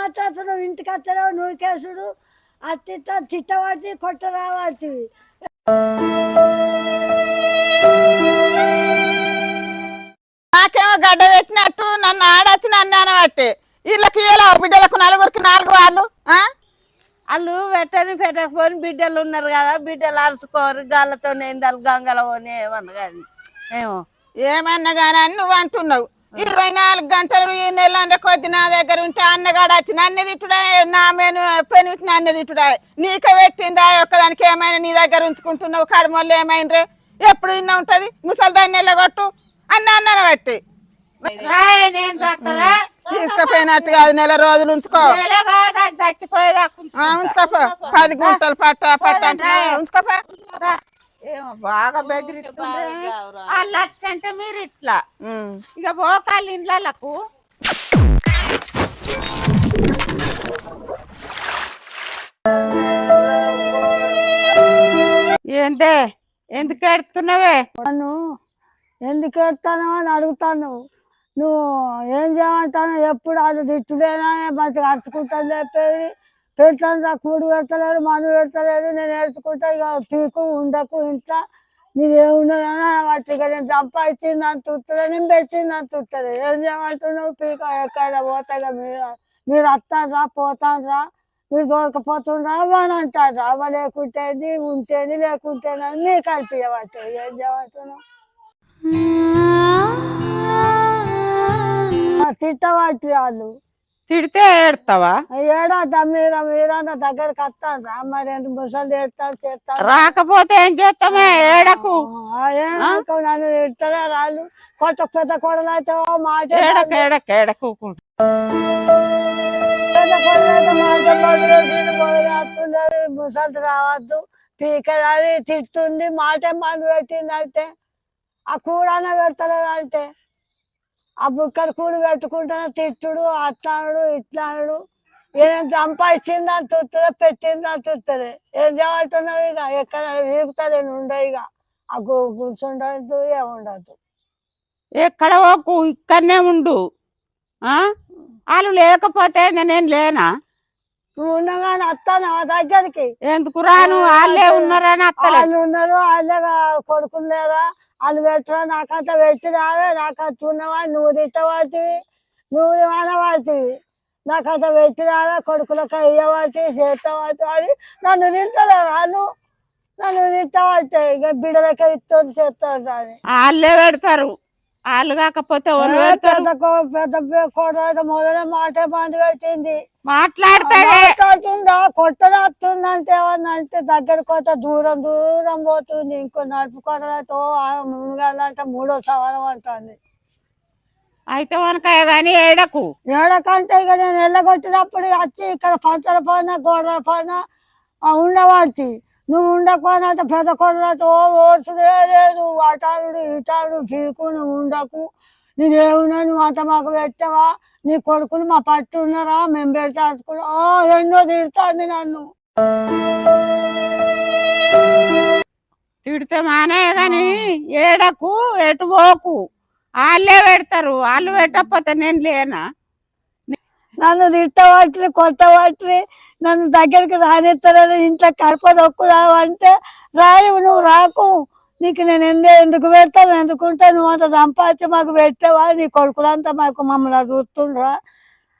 మాట్లాడుతున్నావు ఇంటికి వస్తలేవు నువ్వు కేసుడు అట్టిట్లా తిట్టబడి కొట్ట రావాలి నాకేమో గడ్డ పెట్టినట్టు నన్ను ఆడొచ్చి నన్ను అనబట్టే వీళ్ళకి బిడ్డలకు నలుగురికి 4 వాళ్ళు వాళ్ళు పెట్టకపోని బిడ్డలు ఉన్నారు కదా బిడ్డలు అరుచుకోరు గాళ్ళతో నేందాలు గంగల పోని ఏమన్నా కానీ ఏమో ఏమన్నా కానీ అని నువ్వు అంటున్నావు 24 గంటలు ఈ నెల కొద్ది నా దగ్గర ఉంటే అన్నగాడు వచ్చి నన్ను తిట్టుడా నా పెనిటి నన్ను తిట్టుడా నీకే పెట్టిందా ఒక్కదానికి ఏమైనా నీ దగ్గర ఉంచుకుంటున్నావు కడమొళ్ళు ఏమైంది ఎప్పుడు ఇన్న ఉంటది ముసలిదాన్ని వెళ్ళగొట్టు అన్న బట్టి తీసుకుపోయినట్టు కాదు నెల రోజులు ఉంచుకో ఉంచుకోపో 10 గుంటలు పట్ట ఉంచుకోపో ఏమో బాగా బెదిరిస్తుంది వాళ్ళు వచ్చంటే మీరు ఇట్లా ఇక పోకాళ్ళు ఇండ్లకు ఏంటే ఎందుకు ఎడుతున్నావే నన్ను ఎందుకు ఎడతాను అని అడుగుతాను నువ్వు ఏం చేయమంటాను ఎప్పుడు అది తిట్టుడేనా మంచిగా అరుచుకుంటాను చెప్పేది పెడతాను కూడు పెడతలేదు మందు పెడతలేదు నేను ఏడ్చుకుంటా ఇక పీకు ఉండకు ఇంట్లో నీది ఏమున్నదని వాటికి నేను సంపాదించింది అని చూస్తుంది నేను పెట్టింది అని చూస్తుంది ఏం చేయమంటున్నావు పీక ఎక్కడైనా పోతాయి మీరు వస్తారా పోతారా మీరు దొరకపోతుండ్రా అని అంటారు అవ్వ లేకుంటేది ఉంటేది లేకుంటేనని మీకు అనిపించబట్టే ఏం చేయమంటున్నావు తిట్టబట్టి వాళ్ళు తిడితే ఏడతావా ఏడా మీరన్న దగ్గరకు వస్తారా మరి ఎందుకు ముసలి ఏడతారు చేస్తారు రాకపోతే ఏం చేస్తామే ఏడకు నన్ను తిడతారా రాళ్ళు కొత్త పెద్ద కొడలు అయితే మాట ఏడకు పెద్ద కొడలు అయితే మాట మొదలవుతున్నారు ముసలి రావద్దు పీకదారి తిడుతుంది మాట మందు పెట్టిందంటే ఆ కూడన పెడతలేదు అంటే ఆ బుక్కడు కూడు పెట్టుకుంటున్నా తిట్టుడు అట్లాడు ఇట్లాడు ఏం సంపాదించిందని చూస్తుంది పెట్టిందని చూస్తుంది ఏం చేయమంటున్నావు ఇక ఎక్కడ వీగుతా నేను ఉండే ఇక ఆ కూర్చుండదు ఏముండదు ఎక్కడ ఓకు ఇక్కడనే ఉండు వాళ్ళు లేకపోతే నేను లేనా నువ్వు ఉన్నా కానీ వస్తాను ఆ దగ్గరికి ఎందుకు రాను వాళ్ళే ఉన్నారని వాళ్ళు ఉన్నారు వాళ్ళే కొడుకులు లేదా వాళ్ళు పెట్టరా నాకంతా పెట్టి రావే నాకంత ఉన్నవా నువ్వు తిట్టబడుతుంది నువ్వు అనబడుతుంది నాకంత పెట్టి రావే కొడుకులకు అయ్యబడుతుంది చేస్తబడుతుంది అని నన్ను తింటలే వాళ్ళు నన్ను తిట్టబట్టే ఇక బిడ్డలకే ఇస్తుంది చేస్తారు అని వాళ్ళే పెడతారు వాళ్ళు కాకపోతే పెద్ద కొడ మొదలే మాట మంది పెట్టింది మాట్లాడుతుందా కొట్టదొస్తుందంటే ఏమన్నా అంటే దగ్గరకు పోతే దూరం దూరం పోతుంది ఇంకో నడుపుకోవడంతో మునగాలంటే 3వ సవాలం అంటుంది అయితే వనకాయ కానీ ఏడకంటే ఇక నేను వెళ్ళగొట్టినప్పుడు వచ్చి ఇక్కడ పంచల పైన గోడల పైన ఉండబడుతుంది నువ్వు ఉండకపోయినా పెద్ద కొడలతో ఓర్చుడే లేదు అటాడు ఇటాడు పీకు నువ్వు ఉండకు నీదేమున్నా నువ్వు అంత మాకు పెట్టవా నీ కొడుకులు మా పట్టు ఉన్నారా మేము పెడితే ఎన్నో తిడుతుంది నన్ను తిడితే మానే గాని ఏడకు ఎటు పోకు వాళ్ళే పెడతారు వాళ్ళు పెట్టకపోతే నేను లేనా నన్ను తిట్టబట్టి కొట్టబట్టి నన్ను దగ్గరికి రానిస్తారని ఇంట్లో కడప దొక్కుదావు అంటే రాని నువ్వు రాకు నీకు నేను ఎందుకు పెడతాను ఎందుకుంటే నువ్వు అంత సంపాదించి మాకు పెట్టావా నీ కొడుకులంతా మాకు మమ్మల్ని చూస్తుండ్రా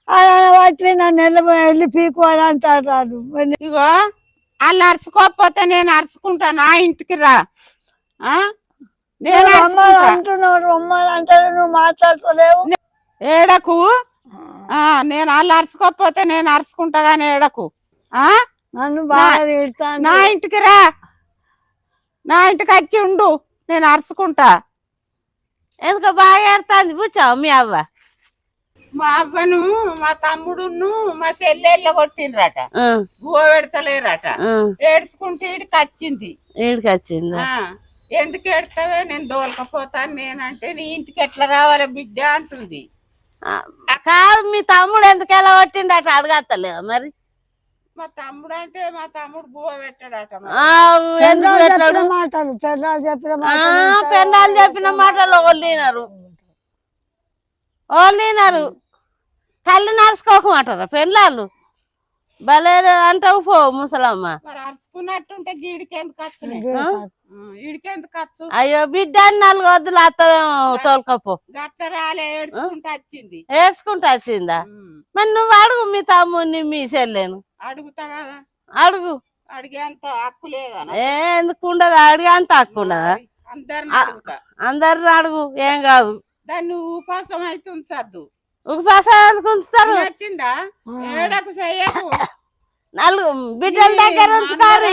అని బట్టి నన్ను వెళ్ళి పీకు అని అంటారు ఇగో వాళ్ళు అరుచుకోకపోతే నేను అరుచుకుంటా నా ఇంటికి రా నేను అంటున్నావు రమ్మని అంటారు నువ్వు మాట్లాడుకోలేవు ఏడకు నేను వాళ్ళు అరుచుకోకపోతే నేను అరుచుకుంటా గానీ ఏడకు నన్ను బాగా తిడతాను నా ఇంటికి రా నా ఇంటికి వచ్చి ఉండు నేను అరుచుకుంటా ఎందుకు బాగా ఏడుతుంది కూర్చోవు మీ అవ్వ మా అవ్వను మా తమ్ముడును మా చెల్లెళ్ళ కొట్టిండ్రట బువ్వ పెడతలేరట ఏడ్చుకుంటే ఈడికి వచ్చింది ఎందుకు ఏడతావే నేను దోలకపోతాను నేనంటే నీ ఇంటికి ఎట్లా రావాలి బిడ్డ అంటుంది కాదు మీ తమ్ముడు ఎందుకు ఎలా కొట్టిండట అడగత్తలేదా మరి మా తమ్ముడు అంటే మా తమ్ముడు బువ్వ పెట్టాడట మాటలు పెన్నాలు చెప్పిన మాటలు వాళ్ళినారు కళ్ళు నడుచుకోకమంటారా పెళ్ళాళ్ళు భలే అంటావు పో ముసలమ్మ. మరి అరుచుకున్నట్టుంటే గీడికి ఎందుకు ఖర్చు ఈడికి ఎందుకు ఖర్చు? అయ్యో బిడ్డ అని 4 వద్దులు అత్త తోలుకపో. గట్ట రాలే ఏడ్చుకుంటూ వచ్చింది. ఏడ్చుకుంటూ వచ్చిందా? మరి నువ్వు అడుగు మీ తమ్ముడిని మీ చెల్లెను అడుగుతా కదా. అడుగు. అడిగేంత హక్కు లేదా? ఎందుకు ఉండదు? అడిగే అంత హక్కు ఉండదా? అందరిని అడుగుతా. అందరిని అడుగు, ఏం కాదు. దాన్ని ఉపాసం అయితే ఉంచద్దు. ఉపవాసాలు ఉంచుతారు. వచ్చిందా ఏడకు చెయ్యకు. 4 బిడ్డల దగ్గర ఉంచుకోరు.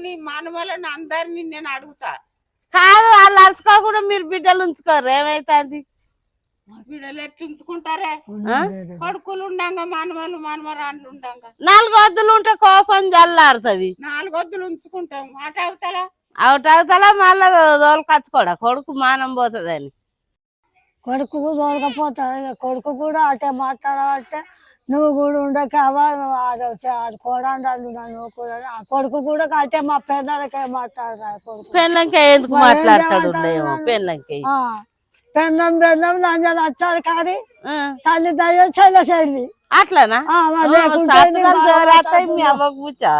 నీ మనవలను అందరిని నేను అడుగుతా. కాదు వాళ్ళు అరుచుకోకుండా మీరు బిడ్డలు ఉంచుకోరు, ఏమైతుంది? బిడ్డలు ఎట్లా ఉంచుకుంటారే? కొడుకులు ఉండంగా మనవలు మనవరాళ్ళు ఉండంగా 4 వద్దులు ఉంటే కోపం జల్లారుతుంది. 4 వద్దులు ఉంచుకుంటాం. అటు అవుతలా అవుతలా మళ్ళా దోలుకొచ్చుకోడా కొడుకు మానం పోతుందని. కొడుకు దొరకపోతాడు ఇక కొడుకు కూడా అటే మాట్లాడబట్టే నువ్వు కూడా ఉండకావా అది కోడాండాలు నువ్వు కూడా ఆ కొడుకు కూడా అటే మా పెద్దలకే మాట్లాడరా కొడుకు. పెళ్ళంకే ఎందుకు మాట్లాడతాడు? పెళ్ళంకే పెన్నం లంజలు వచ్చాడు కాదు తల్లి దయ్య చెల్లసేది అట్లానా? మీ అవ్వకు కూర్చా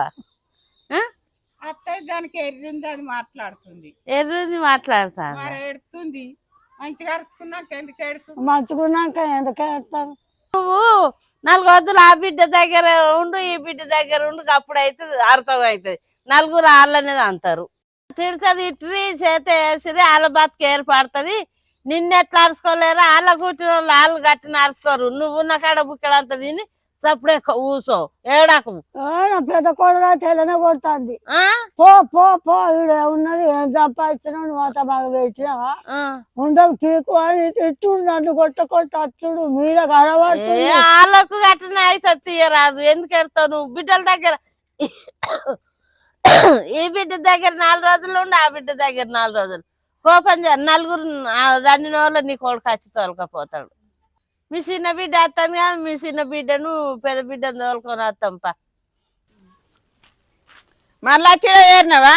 అత్తయ్య దానికి ఎర్రింది అది మాట్లాడుతుంది. ఎర్రింది మాట్లాడతా మరి ఎడుతుంది. మంచిగా అరుచుకున్నాక ఎందుకు ఏడుసు? మంచుకున్నాక ఎందుకు ఏడుతారు? నువ్వు 4 వద్దులు ఆ బిడ్డ దగ్గర ఉండు, ఈ బిడ్డ దగ్గర ఉండు, అప్పుడు అయితే అర్థం అవుతుంది. 4 వాళ్ళనేది అంటారు. తిడుతుంది ఇట్రి చేత వేసిరి వాళ్ళ బతుకు ఏర్పడుతుంది. నిన్నెట్లా అరుచుకోలేరు? వాళ్ళ కూర్చుని వాళ్ళు గట్టిన అరుచుకోరు. నువ్వు ఉన్న కాడ బుక్కడంతా తిని సప్పుడే ఊసో ఏడాకు. పెద్ద కొడుగా తెల్లనే కొడుతుంది. పో పో పో ఈడ ఉన్నది ఏం సంపాదించినా నువ్వు అంత బాగా పెట్టినావా? ఉండకు పీకు అని తిట్టుడు నన్ను కొట్ట అచ్చుడు మీద కనబడుతుంది. వాళ్ళకు గట్టిన అయితే తీయరాదు. ఎందుకు ఎడతావు నువ్వు? బిడ్డల దగ్గర ఈ బిడ్డ దగ్గర 4 రోజులు ఉండి ఆ బిడ్డ దగ్గర 4 రోజులు కోపం 4 దాని వల్ల నీ కొడుకు వచ్చి తోలుకపోతాడు. మీ చిన్న బిడ్డ వస్తాను కదా, మీ చిన్న బిడ్డను పెద్ద బిడ్డను తోలుకొని వస్తాంపా. మళ్ళా చిడ ఏరినవా?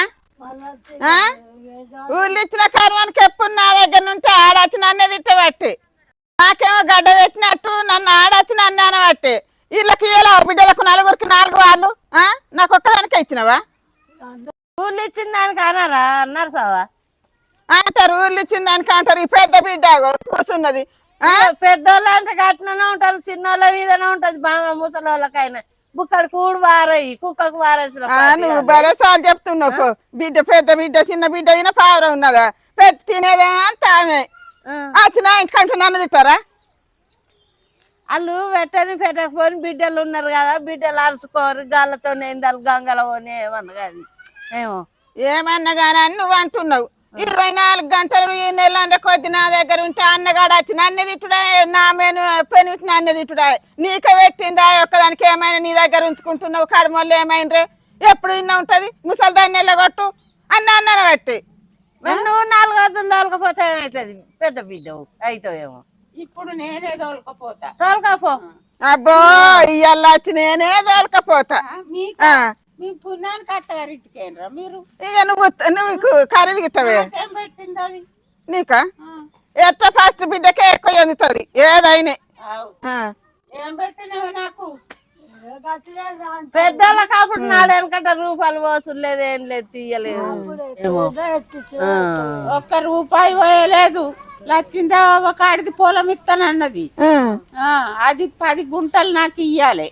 ఊళ్ళు ఇచ్చిన కరువానికి ఎప్పుడు నా దగ్గర నుండి ఆడచ్చి నన్నే తిట్టబట్టి నాకేమో గడ్డ పెట్టినట్టు నన్ను ఆడచ్చి నన్ను అనబట్టి వీళ్ళకి ఇలా బిడ్డలకు 4గురికి 4 వాళ్ళు నాకు ఒక్కదానికే ఇచ్చినవా? ఊళ్ళు ఇచ్చిన దానికి అన్నారా? అన్నారు సావా అంటారు. ఊళ్ళు ఇచ్చిన దానికి అంటారు. ఈ పెద్ద బిడ్డ కూర్చున్నది. పెద్దోళ్ళ అంటే కట్ననే ఉంటారు, చిన్నోళ్ళ మీదనే ఉంటది. బాగా ముసలోళ్ళకైనా బుక్కడు కూడు వారయి కుక్కకు వారేసిన. నువ్వు బరసాలు చెప్తున్నావు. బిడ్డ పెద్ద బిడ్డ చిన్న బిడ్డ అయినా పావుర ఉన్నదా? పెట్టి తినేదే అంత ఆమె వచ్చిన ఇంటికంటే నన్ను తిట్టారా? వాళ్ళు పెట్టకపోని బిడ్డలు ఉన్నారు కదా, బిడ్డలు అరుచుకోరు గాళ్ళతో నేందాలు గంగల పోనీ ఏమన్నా కానీ ఏమో ఏమన్నా కానీ అని నువ్వు అంటున్నావు. 24 గంటలు ఈ నెల కొద్ది నా దగ్గర ఉంటే అన్నగాడు వచ్చి నన్ను తిట్టుడా, నా మేను పెనిటి నన్ను తిట్టుడా. నీకే పెట్టిందా ఒక్కదానికి? ఏమైనా నీ దగ్గర ఉంచుకుంటున్నావు? కడమల్లో ఏమైంది? ఎప్పుడు ఇన్న ఉంటది ముసలి దాన్ని వెళ్ళగొట్టు అన్న పెట్టి. నువ్వు 4 వద్దులు తోలకపోతే ఏమవుతుంది? పెద్ద బిడ్డ అవుతావేమో. ఇప్పుడు నేనే తోలుకపోతా. తోలకపో. అబ్బో ఇయ్యాల వచ్చి నేనే తోలకపోతా. మీ పుణ్యానికి అత్తగారింటికేనరా మీరు? ఇక నువ్వు ఖరీదు గిట్టవే ఏం పెట్టింది అది నీకా? ఎట్లా ఫస్ట్ బిడ్డకే ఎక్కువ ఎందుతుంది ఏదైనా. ఏం పెట్టినవి నాకు? పెద్దోళ్ళకి అప్పుడు నాడు వెనకంటే రూపాయలు వసూలు లేదు, ఏం లేదు, తీయలేదు. ₹1 పోయలేదు. లచ్చిందా ఒక ఆడిది పొలం ఇస్తానన్నది. అది 10 గుంటలు నాకు ఇయ్యాలి.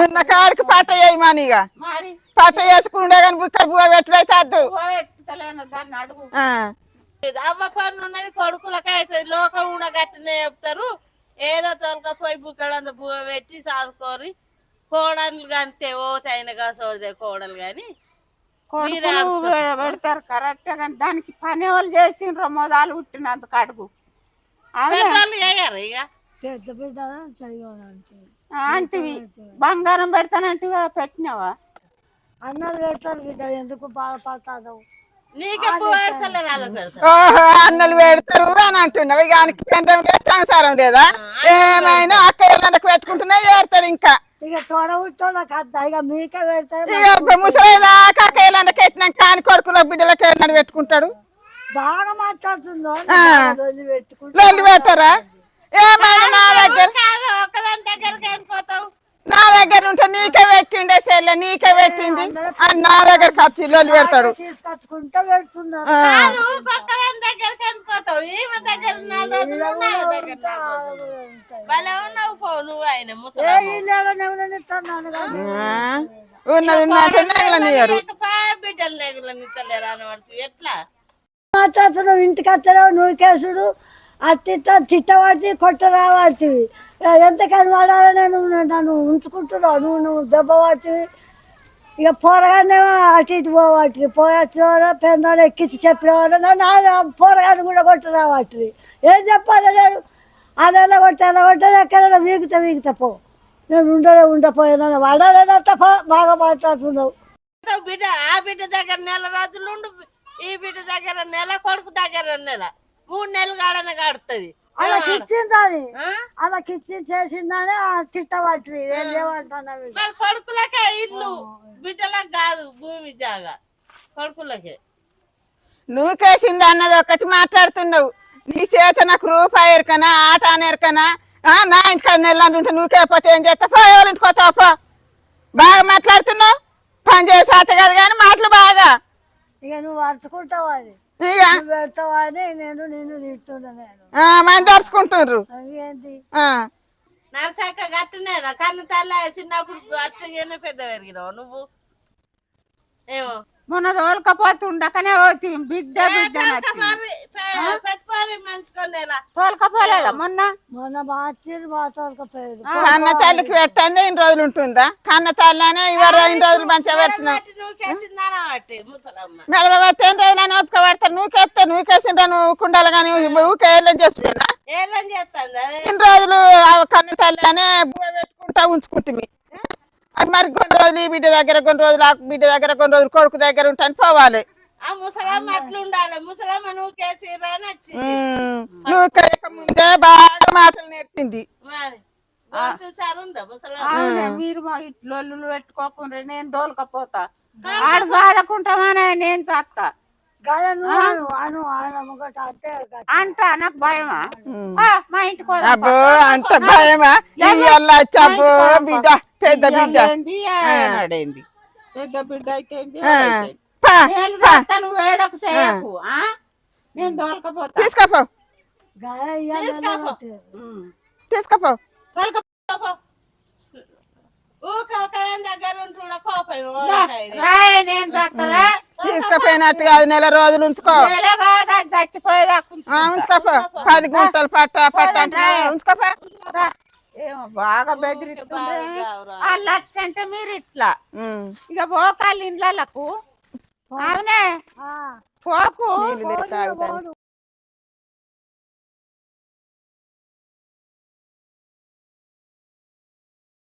ఉన్న కాడికి పట్ట చేయమానిగా మరి పట్ట చేసుకుంటే కానీ ఇక్కడ బువ పెట్టుడైతే అద్దు. దాన్ని అడుగు. అవ్వ పన్ను ఉన్నది కొడుకులకి అవుతుంది. లోకం కూడా గట్టినే చెప్తారు. ఏదో తొలకపోయి బుక్కడంత బువ పెట్టి సాదుకోరి కోడలు అంతే. ఓ చైనగా సోదే కోడలు గాని పెడతారు కరెక్ట్. కానీ దానికి పని వాళ్ళు చేసిండ్రు మొదలు పుట్టినందుకు అడుగు. చేయరు ఇక పెద్ద బిడ్డ చేయడానికి అంటివి బంగారం పెడతానంటే పెట్టినావా? అన్నలు పెడతారు బిడ్డ, ఎందుకు బాధపడతావు? ఓహో అన్నలు పెడతారు అని అంటున్నావు. ఇక పెందం లేదు, సంసారం లేదా? ఏమైనా అక్కలకు పెట్టుకుంటున్నా ఏడతాడు. ఇంకా ఇక తోడబుట్టోళ్ళకి అద్దా ఇక మీకే పెడతారు. ఇక ముసలిదాకా అక్కలకు పెట్టినాక కాని కొడుకుల బిడ్డలకి ఏమన్నా పెట్టుకుంటాడు. బాగా మాట్లాడుతుందో లొల్లి పెట్టారా? ఏమైనా నా దగ్గర ఒక్కదాని దగ్గరికి వెళ్ళిపోతావు. నా దగ్గర ఉంటే నీకే పెట్టిండే సెల్లె నీకే పెట్టింది అని నా దగ్గర ఖర్చు లొల్లి పెడతాడు. తీసుకొచ్చుకుంటా పెడుతున్నారు. కాదు, ఒక్కదాని దగ్గరికి వెళ్ళిపోతావు. ఈమె దగ్గర 4 రోజులు ఉన్నాయి, ఆమె దగ్గర 4 రోజులు. భలే ఉన్నావు పో నువ్వు. ఆయన ముసలి ఉన్నది ఉన్నట్టు నెగలనియరు. బిడ్డలు నెగలనిస్తలేరు అనబడుతుంది. ఎట్లా మాట్లాడుతున్నావు? ఇంటికి వస్తలేవు, నువ్వు కేసుడు అట్టిట్ట చిట్టబడి కొట్ట రాబడుతుంది. ఎంతకని వాడాలి? నన్ను ఉంచుకుంటున్నావు, నువ్వు దెబ్బ పడుతుంది. ఇక పోరగానేమో అటు ఇటు పోవట్టు పోయొచ్చిన పెందాలు ఎక్కించి చెప్పిన నన్ను పోరగాన్ని కూడా కొట్ట రాబట్టు. ఏం చెప్పాలి నేను? అది ఎలా కొట్టే ఎలా కొట్టే ఎక్కడైనా వీగితే పో. నేను ఉండపోయినా వాడాలేదంట బాగా మాట్లాడుతున్నావు. బిడ్డ ఆ బిడ్డ దగ్గర 4 రోజులు ఉండు, ఈ బిడ్డ దగ్గర నెల, కొడుకు దగ్గర నెల, 3 నెలలు గాడనే కాడుతుంది. అలా కిచ్చిందని అలా కిచ్చి చేసిందని తిట్టబట్టి ఏమంటున్నా? మరి కొడుకులకే ఇల్లు, బిడ్డలకు కాదు భూమి జాగా, కొడుకులకే. నువ్వు కేసింది అన్నది ఒకటి మాట్లాడుతున్నావు. నీ చేత నాకు రూపాయి ఎరకనా ఆట అనేరకనా? నా ఇంటికాడ నెల్లండి ఉంటే నువ్వు కేపోతే ఏం చేస్తా? వాళ్ళ ఇంటికి పోతావా? బాగా మాట్లాడుతున్నావు. పని చేసేత కాదు కానీ మాటలు బాగా. ఇక నువ్వు అరుచుకుంటావు, అది ఇక పెడతావా అని నిన్ను తిడుతున్నా. నేను మంది దరుచుకుంటున్నారు. ఏంటి నరసాక గట్టునేనా? కన్ను తల్లి చిన్నప్పుడు అట్టగానే పెద్ద పెరిగినావు నువ్వు. ఏమో మొన్న తోలుకపోతుండకనే బిడ్డ పెట్టుకోవాలి మంచుకునేలా తోలుకపోలేదా? మొన్న మార్చిరు మా తోలుకపోయారు. కన్న తల్లికి పెట్టండి ఇన్ని రోజులు ఉంటుందా? కన్న తల్లి అనే ఇవాళ ఇన్ని రోజులు మంచిగా పెట్టినావు. మెడలు పట్టి ఎన్ని రోజులు అని ఓపిక పడతారు. నువ్వు కేసిండ్రా నువ్వు కుండాలి కానీ ఊకే ఏళ్ళని చేస్తున్నా. ఇన్ని రోజులు కన్న తల్లి అనే బువ్వ పెట్టుకుంటా ఉంచుకుంటుంది. అది మరి కొన్ని రోజులు ఈ బిడ్డ దగ్గర, కొన్ని రోజులు ఆ బిడ్డ దగ్గర, కొన్ని రోజులు కొడుకు దగ్గర ఉంటాను పోవాలి. నువ్వు కేక ముందే బాగా మాటలు నేర్చింది. మీరు మా ఇట్లు పెట్టుకోకుండా నేను దోలుకపోతా. ఆడు సాధకుంటామని నేను చేస్తా అంట. నాకు భయమా? మా ఇంటికి అబ్బో అంట భయమా? అబ్బో బిడ్డ పెద్ద బిడ్డ అడేంది పెద్ద బిడ్డ అయితే నువ్వు వేడకు సేపు నేను దోలకపోతా. తీసుకపో తీసుకపో. తీసుకపోయినట్టు కాదు, నెల రోజులు ఉంచుకో. చచ్చిపోయేదాకా ఉంచుకోపో. 10 గుంటలు పట్ట అంటే ఉంచుకోపో. ఏమో బాగా బెదిరిస్తుంది. వాళ్ళు అంటే మీరు ఇట్లా ఇక పోకాళ్ళు ఇండ్లకు. అవునే పోకు.